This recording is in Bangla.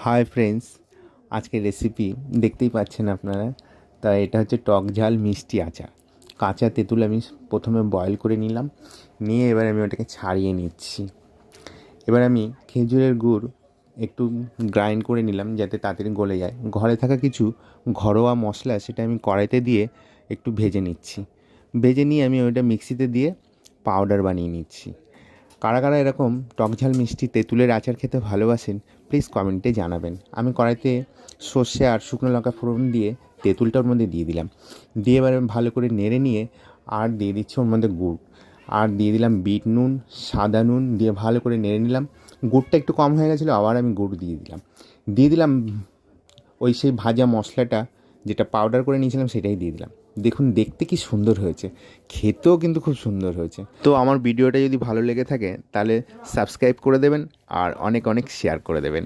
হাই ফ্রেন্ডস, আজকের রেসিপি দেখতেই পাচ্ছেন আপনারা। তা এটা হচ্ছে টক ঝাল মিষ্টি আচার। কাঁচা তেঁতুল আমি প্রথমে বয়েল করে নিলাম, নিয়ে এবার আমি ওটাকে ছাড়িয়ে নিচ্ছি। এবার আমি খেজুরের গুড় একটু গ্রাইন্ড করে নিলাম যাতে তাড়াতাড়ি গলে যায়। ঘরে থাকা কিছু ঘরোয়া মশলা সেটা আমি কড়াইতে দিয়ে একটু ভেজে নিচ্ছি। ভেজে নিয়ে আমি ওইটা মিক্সিতে দিয়ে পাউডার বানিয়ে নিচ্ছি। কারা কারা এরকম টক ঝাল মিষ্টি তেঁতুলের আচার খেতে ভালোবাসেন প্লিজ কমেন্টে জানাবেন। আমি কড়াইতে সর্ষে আর শুকনো লঙ্কা ফোড়ন দিয়ে তেঁতুলটা ওর মধ্যে দিয়ে দিলাম। দিয়ে এবার ভালো করে নেড়ে নিয়ে আর দিয়ে দিচ্ছি ওর মধ্যে গুড়, আর দিয়ে দিলাম বিট নুন, সাদা নুন দিয়ে ভালো করে নেড়ে নিলাম। গুড়টা একটু কম হয়ে গেছিলো, আবার আমি গুড় দিয়ে দিলাম ওই সেই ভাজা মশলাটা যেটা পাউডার করে নিয়েছিলাম সেটাই দিয়ে দিলাম। দেখুন দেখতে কি সুন্দর হয়েছে, খেতেও কিন্তু খুব সুন্দর হয়েছে। তো আমার ভিডিওটা যদি ভালো লেগে থাকে তাহলে সাবস্ক্রাইব করে দেবেন আর অনেক অনেক শেয়ার করে দেবেন।